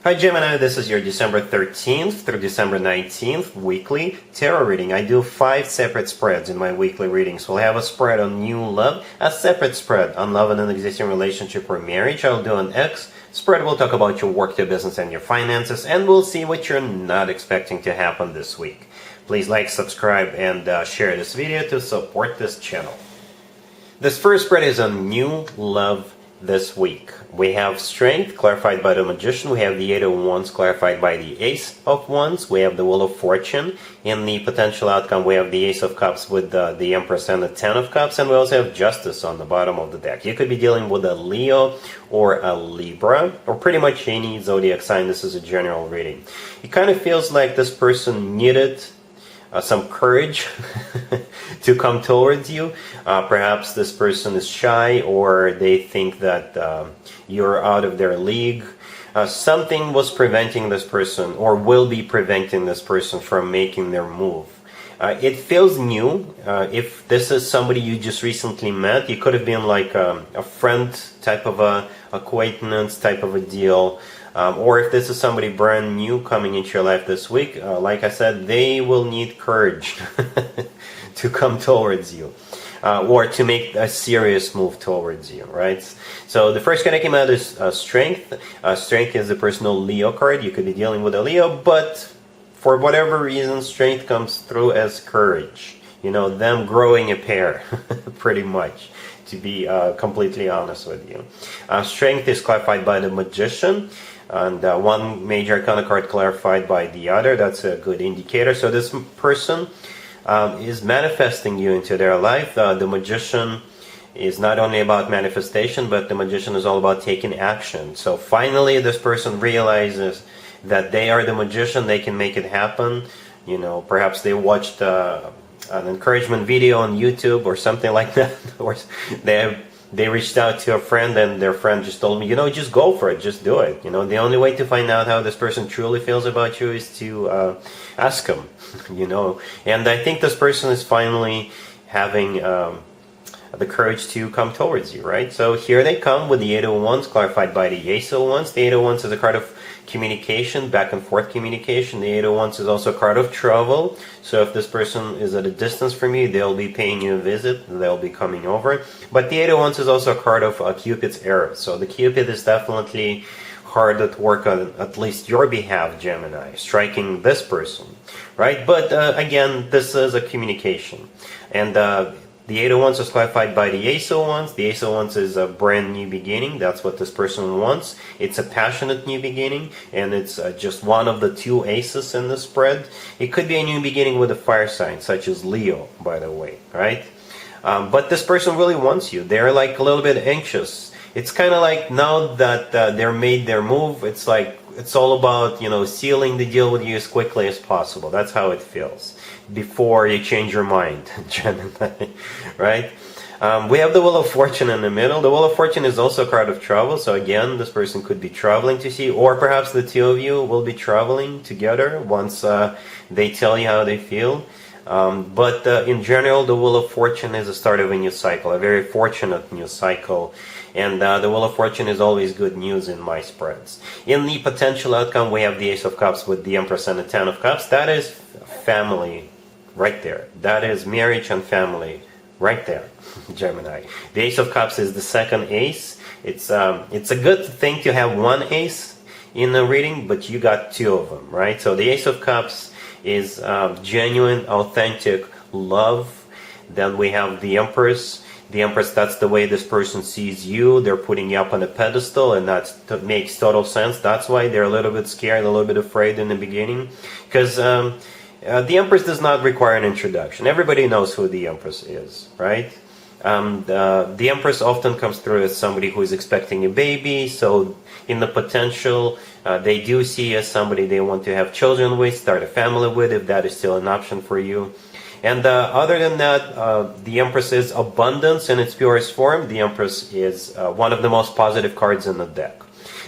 Hi Gemini, this is your December 13th through December 19th weekly tarot reading. I do 5 separate spreads in my weekly readings. We'll have a spread on new love, a separate spread on love in an existing relationship or marriage. I'll do an X spread. We'll talk about your work, your business, and your finances, and we'll see what you're not expecting to happen this week. Please like, subscribe, and share this video to support this channel. This first spread is on new love this week. We have Strength clarified by the Magician. We have the Eight of Wands clarified by the Ace of Wands. We have the Wheel of Fortune. In the potential outcome, we have the Ace of Cups with the Empress and the Ten of Cups. And we also have Justice on the bottom of the deck. You could be dealing with a Leo or a Libra, or pretty much any zodiac sign. This is a general reading. It kind of feels like this person needed some courage to come towards you. Perhaps this person is shy, or they think that you're out of their league. Something was preventing this person, or will be preventing this person from making their move. It feels new. If this is somebody you just recently met, it could have been like a friend type of a acquaintance type of a deal. Or if this is somebody brand new coming into your life this week, like I said, they will need courage to come towards you, or to make a serious move towards you, right? So the first card that came out is Strength. Strength is the personal Leo card. You could be dealing with a Leo, but for whatever reason, Strength comes through as courage. You know, them growing a pair, pretty much, to be completely honest with you. Strength is clarified by the Magician. And one major arcana card clarified by the other. That's a good indicator. So this person is manifesting you into their life. The Magician is not only about manifestation, but the Magician is all about taking action. So finally this person realizes that they are the Magician. They can make it happen. You know, perhaps they watched an encouragement video on YouTube or something like that, or they reached out to a friend and their friend just told me, you know, just go for it, just do it. You know, the only way to find out how this person truly feels about you is to ask them, you know. And I think this person is finally having the courage to come towards you, right? So here they come with the Eight of Wands clarified by the Ace of Wands. The Eight of Wands is a card of communication, back and forth communication. The Eight of Wands is also a card of travel. So if this person is at a distance from you, they'll be paying you a visit, they'll be coming over. But the Eight of Wands is also a card of Cupid's arrow. So the Cupid is definitely hard at work on at least your behalf, Gemini, striking this person, right? But again, this is a communication. And the Eight of Wands is clarified by the Ace of Wands. The Ace of Wands is a brand new beginning. That's what this person wants. It's a passionate new beginning, and it's just one of the 2 aces in the spread. It could be a new beginning with a fire sign, such as Leo, by the way, right? But this person really wants you. They're like a little bit anxious. It's kind of like now that they're made their move, it's like it's all about, you know, sealing the deal with you as quickly as possible. That's how it feels before you change your mind, Gemini, right? We have the Wheel of Fortune in the middle. The Wheel of Fortune is also a card of travel. So again, this person could be traveling to see, or perhaps the 2 of you will be traveling together once they tell you how they feel. But in general, the Wheel of Fortune is the start of a new cycle, a very fortunate new cycle. And the Wheel of Fortune is always good news in my spreads. In the potential outcome, we have the Ace of Cups with the Empress and the Ten of Cups. That is family right there. That is marriage and family right there, Gemini. The Ace of Cups is the second ace. It's a good thing to have one ace in the reading, but you got 2 of them, right? So the Ace of Cups is genuine, authentic love. Then we have the Empress. The Empress, that's the way this person sees you. They're putting you up on a pedestal, and that makes total sense. That's why they're a little bit scared, a little bit afraid in the beginning, because the Empress does not require an introduction. Everybody knows who the Empress is, right? The Empress often comes through as somebody who is expecting a baby, so in the potential, they do see as somebody they want to have children with, start a family with, if that is still an option for you. And other than that, the Empress is abundance in its purest form. The Empress is one of the most positive cards in the deck.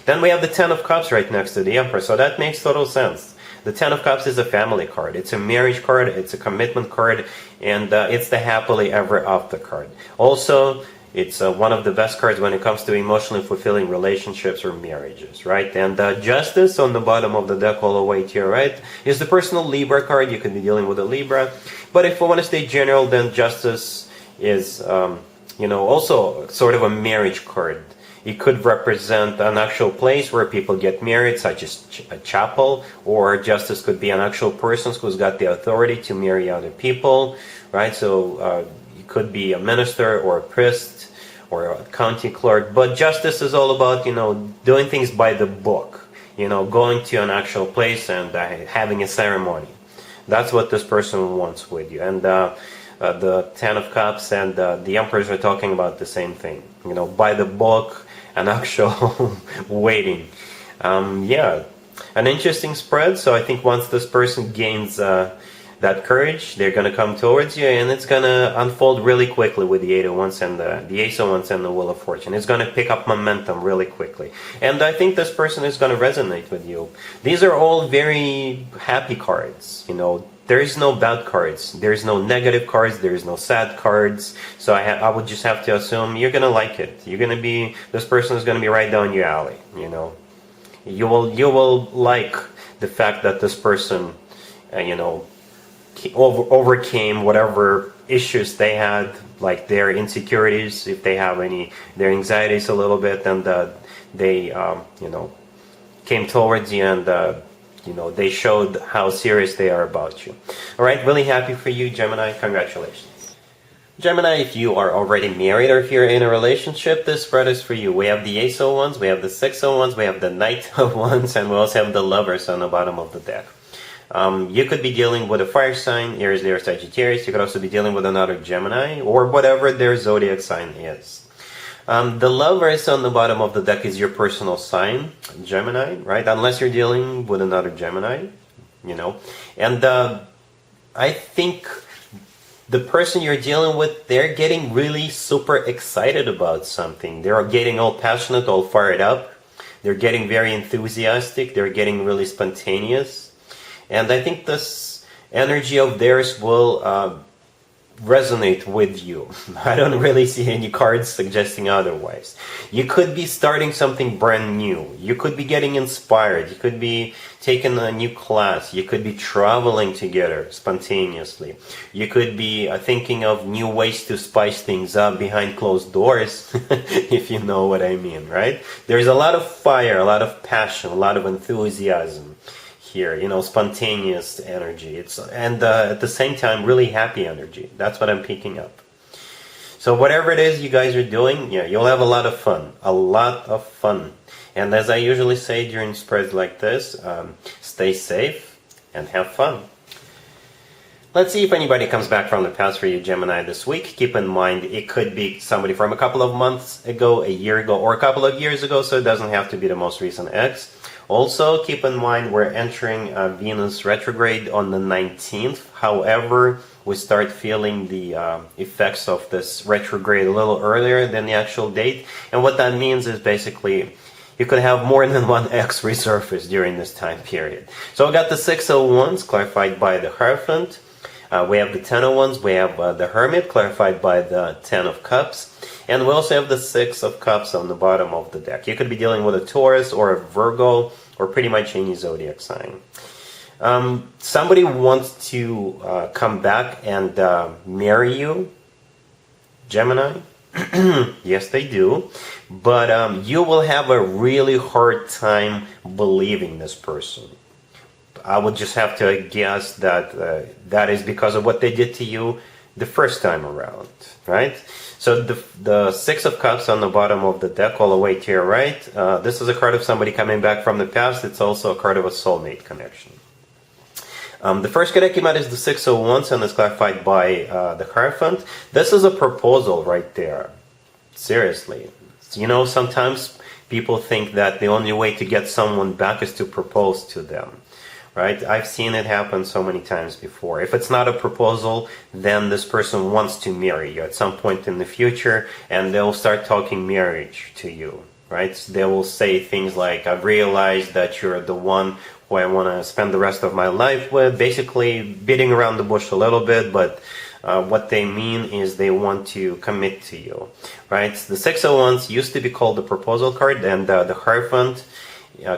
Then we have the Ten of Cups right next to the Empress, so that makes total sense. The Ten of Cups is a family card. It's a marriage card. It's a commitment card. And it's the happily ever after card. Also, It's one of the best cards when it comes to emotionally fulfilling relationships or marriages, right? And Justice on the bottom of the deck all the way to your right is the personal Libra card. You could be dealing with a Libra. But if we want to stay general, then Justice is, also sort of a marriage card. It could represent an actual place where people get married, such as a chapel, or Justice could be an actual person who's got the authority to marry other people, right? So it could be a minister or a priest or a county clerk, but Justice is all about, doing things by the book, going to an actual place and having a ceremony. That's what this person wants with you. And the Ten of Cups and the Emperors are talking about the same thing, by the book, an actual waiting. An interesting spread. So I think once this person gains that courage, they're going to come towards you, and it's going to unfold really quickly with the Eight of Wands and the Ace of Wands and the Wheel of Fortune. It's going to pick up momentum really quickly. And I think this person is going to resonate with you. These are all very happy cards, There is no bad cards. There is no negative cards. There is no sad cards. So I would just have to assume you're going to like it. This person is going to be right down your alley, You will like the fact that this person, overcame whatever issues they had, like their insecurities, if they have their anxieties a little bit, and they, came towards you and, they showed how serious they are about you. All right, really happy for you, Gemini. Congratulations. Gemini, if you are already married or if you're in a relationship, this spread is for you. We have the Ace of Wands, we have the Six of Wands, we have the Knight of Wands, and we also have the Lovers on the bottom of the deck. You could be dealing with a fire sign, Aries, Leo, Sagittarius. You could also be dealing with another Gemini or whatever their zodiac sign is. The Lovers on the bottom of the deck is your personal sign, Gemini, right? Unless you're dealing with another Gemini, And I think the person you're dealing with, they're getting really super excited about something. They're getting all passionate, all fired up. They're getting very enthusiastic. They're getting really spontaneous. And I think this energy of theirs will resonate with you. I don't really see any cards suggesting otherwise. You could be starting something brand new. You could be getting inspired. You could be taking a new class. You could be traveling together spontaneously. You could be thinking of new ways to spice things up behind closed doors, if you know what I mean, right? There's a lot of fire, a lot of passion, a lot of enthusiasm here, spontaneous energy. And at the same time, really happy energy. That's what I'm picking up. So whatever it is you guys are doing, you'll have a lot of fun. A lot of fun. And as I usually say during spreads like this, stay safe and have fun. Let's see if anybody comes back from the past for you, Gemini, this week. Keep in mind, it could be somebody from a couple of months ago, a year ago, or a couple of years ago, so it doesn't have to be the most recent ex. Also, keep in mind we're entering Venus retrograde on the 19th. However, we start feeling the effects of this retrograde a little earlier than the actual date. And what that means is basically you could have more than one ex resurface during this time period. So we got the Six of Wands clarified by the Hierophant. We have the Ten of Wands, we have the Hermit clarified by the Ten of Cups. And we also have the Six of Cups on the bottom of the deck. You could be dealing with a Taurus or a Virgo or pretty much any zodiac sign. Somebody wants to come back and marry you, Gemini. Yes, they do. But you will have a really hard time believing this person. I would just have to guess that that is because of what they did to you the first time around, right? So the Six of Cups on the bottom of the deck all the way to your right, this is a card of somebody coming back from the past. It's also a card of a soulmate connection. The first card that came out is the Six of Wands, and it's clarified by the Hierophant. This is a proposal right there. Seriously. Sometimes people think that the only way to get someone back is to propose to them. Right? I've seen it happen so many times before. If it's not a proposal, then this person wants to marry you at some point in the future, and they'll start talking marriage to you, right? They will say things like, I've realized that you're the one who I want to spend the rest of my life with, basically beating around the bush a little bit, but what they mean is they want to commit to you, right? The Six of Wands used to be called the proposal card, and the Hierophant,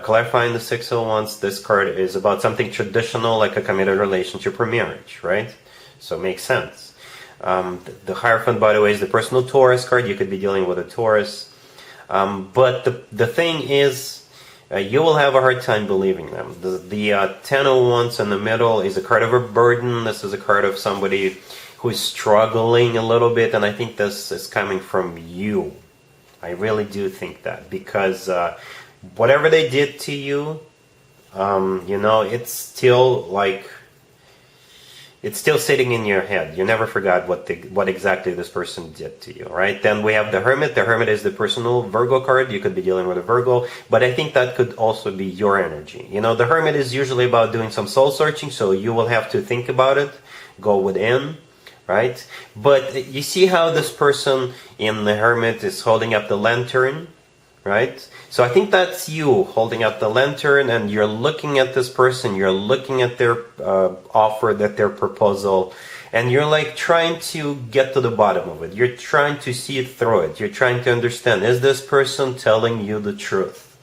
clarifying the Six of Wands, this card is about something traditional like a committed relationship or marriage, right? So it makes sense. The Hierophant, by the way, is the personal Taurus card. You could be dealing with a Taurus. But the thing is, you will have a hard time believing them. The Ten of Wands in the middle is a card of a burden. This is a card of somebody who is struggling a little bit, and I think this is coming from you. I really do think that, because whatever they did to you, it's still like, it's still sitting in your head. You never forgot what exactly this person did to you, right? Then we have the Hermit. The Hermit is the personal Virgo card. You could be dealing with a Virgo, but I think that could also be your energy. The Hermit is usually about doing some soul searching, so you will have to think about it, go within, right? But you see how this person in the Hermit is holding up the lantern, right? So I think that's you holding up the lantern, and you're looking at this person, you're looking at their offer, their proposal, and you're like trying to get to the bottom of it. You're trying to see it through it. You're trying to understand, is this person telling you the truth,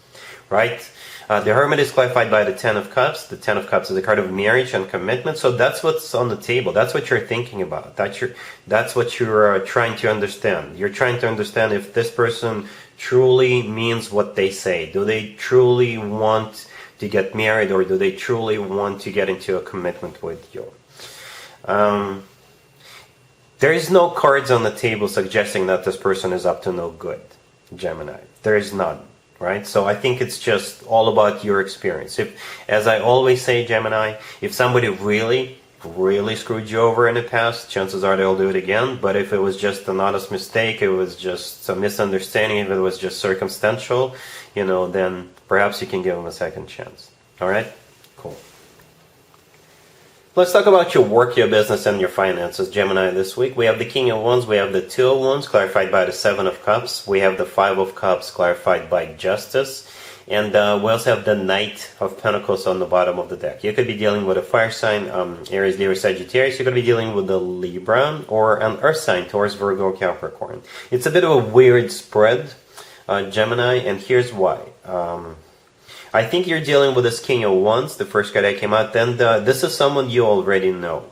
right? The Hermit is clarified by the Ten of Cups. The Ten of Cups is a card of marriage and commitment. So that's what's on the table. That's what you're thinking about. That's what you're trying to understand. You're trying to understand if this person truly means what they say. Do they truly want to get married, or do they truly want to get into a commitment with you? There is no cards on the table suggesting that this person is up to no good, Gemini. There is none. Right? So I think it's just all about your experience. As I always say, Gemini, if somebody really, really screwed you over in the past, chances are they'll do it again. But if it was just an honest mistake, it was just a misunderstanding, if it was just circumstantial, then perhaps you can give them a second chance. All right? Cool. Let's talk about your work, your business, and your finances, Gemini, this week. We have the King of Wands, we have the Two of Wands, clarified by the Seven of Cups. We have the Five of Cups, clarified by Justice. And we also have the Knight of Pentacles on the bottom of the deck. You could be dealing with a fire sign, Aries, Leo, Sagittarius. You could be dealing with a Libra or an Earth sign, Taurus, Virgo, Capricorn. It's a bit of a weird spread, Gemini, and here's why. I think you're dealing with this King of Wands, the first card that came out. Then this is someone you already know.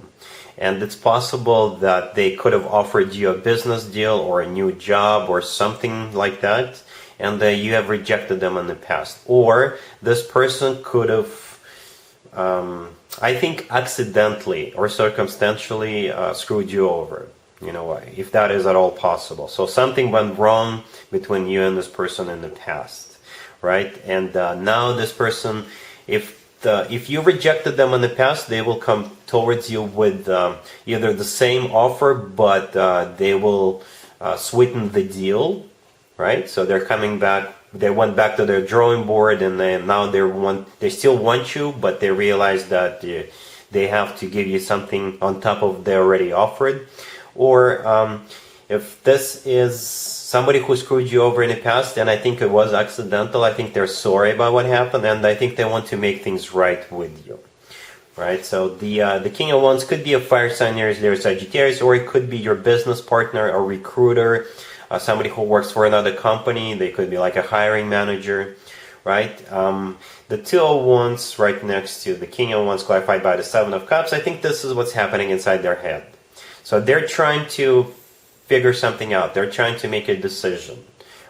And it's possible that they could have offered you a business deal or a new job or something like that, and you have rejected them in the past. Or this person could have, I think, accidentally or circumstantially screwed you over. If that is at all possible. So something went wrong between you and this person in the past. Right? And now this person, if you rejected them in the past, they will come towards you with either the same offer, but they will sweeten the deal, right? So they're coming back. They went back to their drawing board, and now they still want you, but they realize that they have to give you something on top of they already offered. Or if this is somebody who screwed you over in the past, and I think it was accidental, I think they're sorry about what happened, and I think they want to make things right with you. Right? So the King of Wands could be a fire sign, Aries, Leo, Sagittarius, or it could be your business partner, a recruiter, somebody who works for another company. They could be like a hiring manager, right? The Two of Wands right next to the King of Wands, clarified by the Seven of Cups. I think this is what's happening inside their head. So they're trying to figure something out. They're trying to make a decision,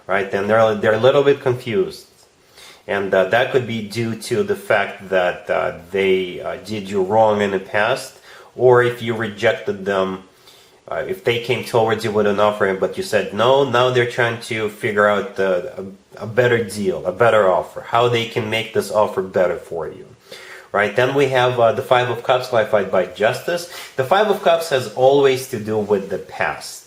right? And they're a little bit confused, and that could be due to the fact that they did you wrong in the past, or if you rejected them, if they came towards you with an offer but you said no. Now they're trying to figure out a better deal, a better offer, how they can make this offer better for you. Right, then we have the Five of Cups, clarified by Justice. The Five of Cups has always to do with the past.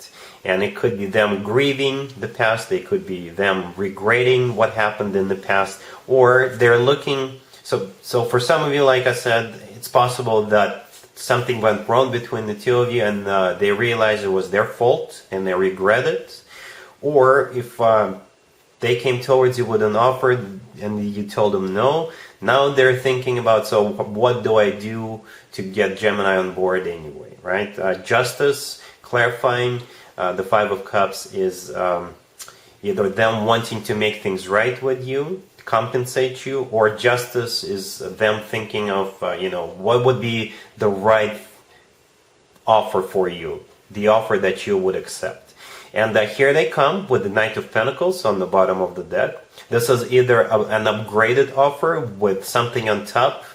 And it could be them grieving the past, it could be them regretting what happened in the past, or they're looking, so for some of you, like I said, it's possible that something went wrong between the two of you, and they realize it was their fault, and they regret it. Or if they came towards you with an offer, and you told them no, now they're thinking about, so what do I do to get Gemini on board anyway? right? Justice, clarifying, the Five of Cups is either them wanting to make things right with you, compensate you, or justice is them thinking of, what would be the right offer for you, the offer that you would accept. And here they come with the Knight of Pentacles on the bottom of the deck. This is either an upgraded offer with something on top,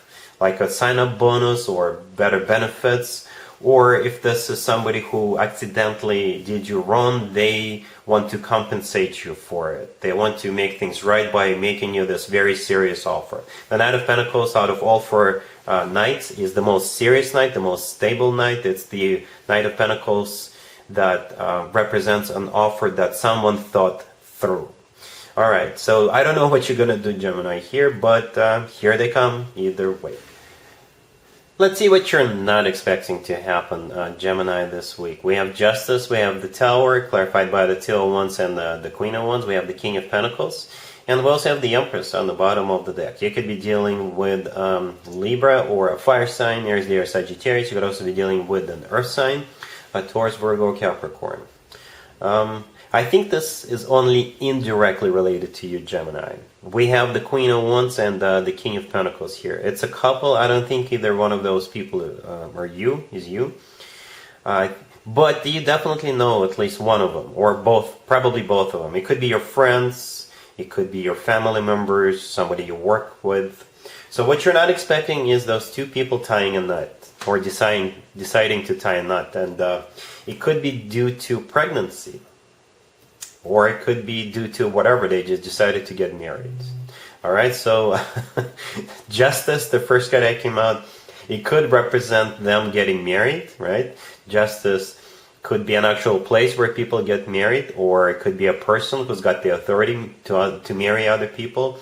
like a sign-up bonus or better benefits, or if this is somebody who accidentally did you wrong, they want to compensate you for it. They want to make things right by making you this very serious offer. The Knight of Pentacles, out of all four knights, is the most serious knight, the most stable knight. It's the Knight of Pentacles that represents an offer that someone thought through. Alright, so I don't know what you're going to do, Gemini, here, but here they come either way. Let's see what you're not expecting to happen, Gemini, this week. We have Justice, we have the Tower, clarified by the Two of Wands and the Queen of Wands. We have the King of Pentacles, and we also have the Empress on the bottom of the deck. You could be dealing with Libra or a fire sign, Aries, Leo, Sagittarius. You could also be dealing with an earth sign, a Taurus, Virgo, Capricorn. I think this is only indirectly related to you, Gemini. We have the Queen of Wands and the King of Pentacles here. It's a couple. I don't think either one of those people is you. But you definitely know at least one of them, or both, probably both of them. It could be your friends, it could be your family members, somebody you work with. So what you're not expecting is those two people tying a knot, or deciding to tie a knot. And it could be due to pregnancy, or it could be due to whatever, they just decided to get married. Alright, so Justice, the first card that came out, it could represent them getting married, right? Justice could be an actual place where people get married, or it could be a person who's got the authority to marry other people.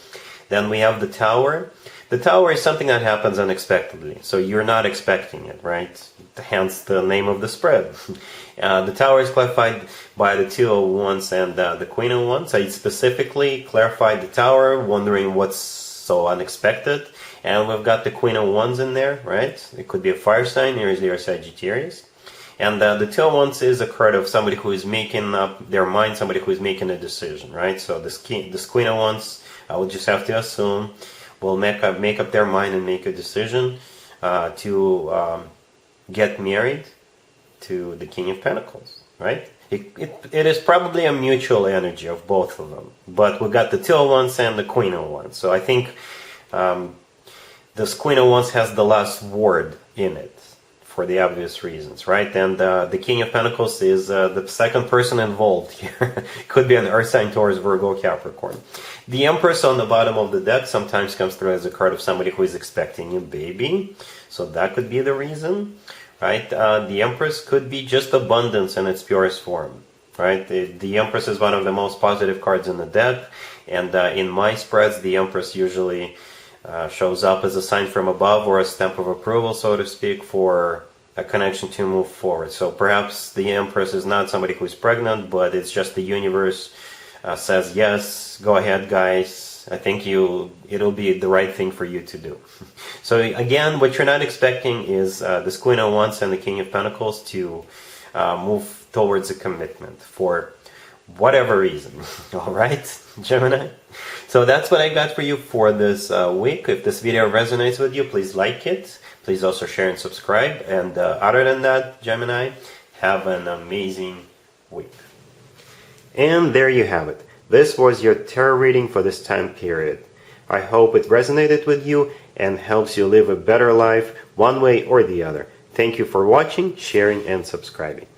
Then we have the Tower. The Tower is something that happens unexpectedly, so you're not expecting it, right? Hence the name of the spread. The Tower is clarified by the Two of Wands and the Queen of Wands. I specifically clarified the Tower, wondering what's so unexpected. And we've got the Queen of Wands in there, right? It could be a fire sign, Aries, Leo, Sagittarius. And the Two of Wands is a card of somebody who is making up their mind, somebody who is making a decision, right? So this Queen of Wands, I would just have to assume, will make up their mind and make a decision to get married to the King of Pentacles, right? It is probably a mutual energy of both of them. But we've got the Two of Wands and the Queen of Wands. So I think this Queen of Wands has the last word in it, for the obvious reasons, right? And the King of Pentacles is the second person involved here. Could be an earth sign, Taurus, Virgo, Capricorn. The Empress on the bottom of the deck sometimes comes through as a card of somebody who is expecting a baby. So that could be the reason, right? The Empress could be just abundance in its purest form, right? The Empress is one of the most positive cards in the deck. And in my spreads, the Empress usually shows up as a sign from above, or a stamp of approval, so to speak, for a connection to move forward. So perhaps the Empress is not somebody who is pregnant, but it's just the universe says, yes, go ahead, guys. I think it'll be the right thing for you to do. So again, what you're not expecting is this Queen of Wands and the King of Pentacles to move towards a commitment for whatever reason. All right, Gemini? So that's what I got for you for this week. If this video resonates with you, please like it. Please also share and subscribe. And other than that, Gemini, have an amazing week. And there you have it. This was your tarot reading for this time period. I hope it resonated with you and helps you live a better life one way or the other. Thank you for watching, sharing, and subscribing.